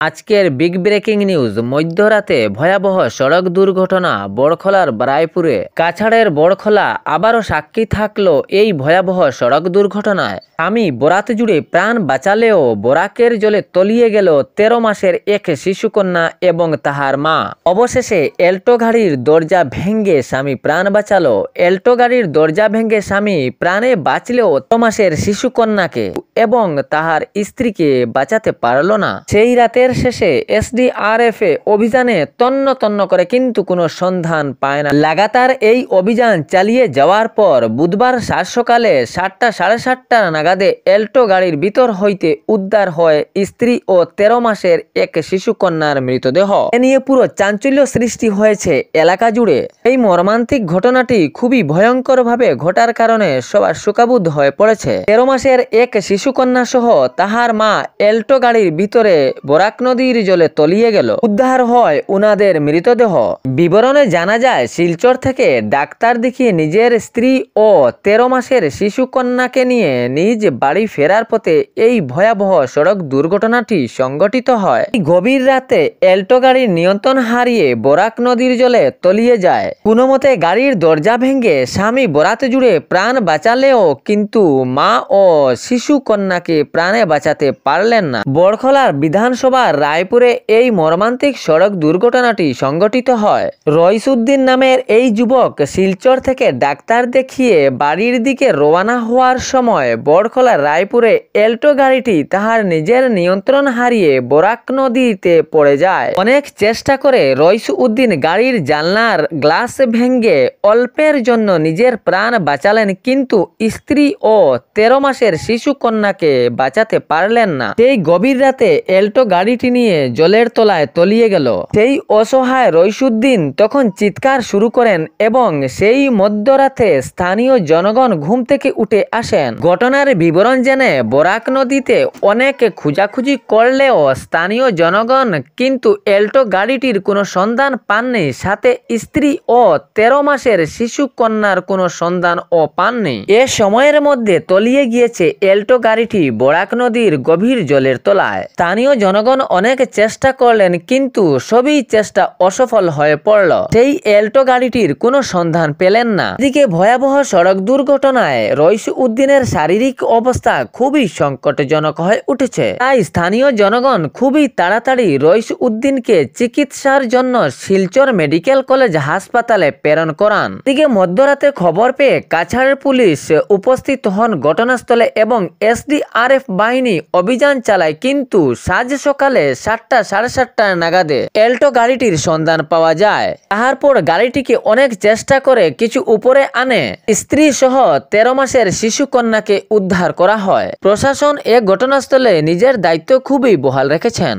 আজকের big breaking news. মধ্যরাতে ভয়াবহ সড়ক দুর্ঘটনা বড়খলার রায়পুরে। কাছাড়ের বড়খলা আবারও সাক্ষী থাকলো এই ভয়াবহ সড়ক দুর্ঘটনায়। আমি বরাত জুড়ে প্রাণ বাঁচালেও বরাকের জলে তলিয়ে গেল 13 মাসের এক শিশুকন্যা এবং তাহার মা। অবশেষে এল্টো গাড়ির দরজা ভেঙে স্বামী প্রাণ বাঁচালো। এল্টো গাড়ির দরজা ভেঙে স্বামী প্রাণে বাঁচলেও 13 মাসের শিশুকন্যাকে এবং তাহার স্ত্রীকে বাঁচাতে পারল না। সেই রাতের শেষে এসডিআরএফ অভিযানে তন্ন তন্ন করে কিন্তু কোনো সন্ধান পায় না। লাগাতার এই অভিযান চালিয়ে যাওয়ার পর বুধবার সাত সকালে 7টা সাড়ে 7টা নাগাদে এল্টো গাড়ির ভিতর হইতে উদ্ধার হয় স্ত্রী ও 13 মাসের এক শিশুকন্যার মৃতদেহ। এ নিয়ে পুরো চাঞ্চল্য সৃষ্টি হয়েছে এলাকা জুড়ে। এই মর্মান্তিক ঘটনাটি খুবই ভয়ঙ্করভাবে ঘটার কারণে সবার শোকাবুদ্ধ হয়ে পড়েছে। 13 মাসের এক শিশুকন্যা সহ তাহার মা এল্টো গাড়ির ভিতরে বরাক নদীর জলে তলিয়ে গেল। উদ্ধার হয় উনাদের মৃতদেহ। বিবরণে জানা যায় শিলচর থেকে ডাক্তার দেখিয়ে নিজের স্ত্রী ও 13 মাসের শিশুকন্যাকে নিয়ে নিজ বাড়ি ফেরার পথে এই ভয়াবহ সড়ক দুর্ঘটনাটি সংঘটিত হয়। গভীর রাতে এল্টো গাড়ির নিয়ন্ত্রণ হারিয়ে বরাক নদীর জলে তলিয়ে যায়। কোনোমতে গাড়ির দরজা ভেঙে স্বামী বরাত জুড়ে প্রাণ বাঁচালেও কিন্তু মা ও শিশু কন্যাকে প্রাণে বাঁচাতে পারলেন না। বড়খলার বিধানসভার রায়পুরে এই মর্মান্তিক সড়ক দুর্ঘটনাটি সংঘটিত হয়। রইসউদ্দিন নামের এই যুবক শিলচর থেকে ডাক্তার দেখিয়ে বাড়ির দিকে রওনা হওয়ার সময় বড়খলা রায়পুরে এল্টো গাড়িটি তাহার নিজের নিয়ন্ত্রণ হারিয়ে বরাক নদীতে পড়ে যায়। অনেক চেষ্টা করে রইসউদ্দিন গাড়ির জানলার গ্লাস ভেঙে অল্পের জন্য নিজের প্রাণ বাঁচালেন, কিন্তু স্ত্রী ও 13 মাসের শিশু কন্যাকে বাঁচাতে পারলেন না। সেই গভীর রাতে এল্টো গাড়িটি নিয়ে জলের তলায় তলিয়ে গেল। সেই অসহায় রইসউদ্দিন তখন চিৎকার শুরু করেন এবং সেই মধ্যরাতে স্থানীয় জনগণ ঘুম থেকে উঠে আসেন। ঘটনার বিবরণ জেনে বরাক নদীতে অনেক খোঁজাখুঁজি করলেও স্থানীয় জনগণ কিন্তু এল্টো গাড়িটির কোনো সন্ধান পাননি, সাথে স্ত্রী ও 13 মাসের শিশু কন্যার কোনো সন্ধান ও পাননি। এ সময়ের মধ্যে তলিয়ে গিয়েছে এল্টো গাড়িটি বরাক নদীর গভীর জলের তলায়। স্থানীয় জনগণ অনেক চেষ্টা করলেন কিন্তু সবই চেষ্টা অসফল হয়ে পড়ল। সেই এল্টো গাড়িটির কোনো সন্ধান পেলেন না। এদিকে ভয়াবহ সড়ক দুর্ঘটনায় রইসউদ্দিনের শারীরিক অবস্থা খুবই সংকটজনক হয়ে উঠেছে। তাই স্থানীয় জনগণ খুবই তাড়াতাড়ি রইসউদ্দিনকে চিকিৎসার জন্য শিলচর মেডিকেল কলেজ হাসপাতালে প্রেরণ করান। এদিকে মধ্যরাতে খবর পেয়ে কাছাড়ের পুলিশ উপস্থিত হন ঘটনাস্থলে এবং এসডিআরএফ বাহিনী অভিযান চালায়, কিন্তু সাজ সকালে 7টা সাড়ে 7টা নাগাদে এল্টো গাড়িটির সন্ধান পাওয়া যায়। তারপর গাড়িটিকে অনেক চেষ্টা করে কিছু উপরে আনে স্ত্রী সহ 13 মাসের শিশু কন্যাকে উদ্ধার করা হয়। প্রশাসন এ ঘটনাস্থলে নিজের দায়িত্ব খুবই বহাল রেখেছেন।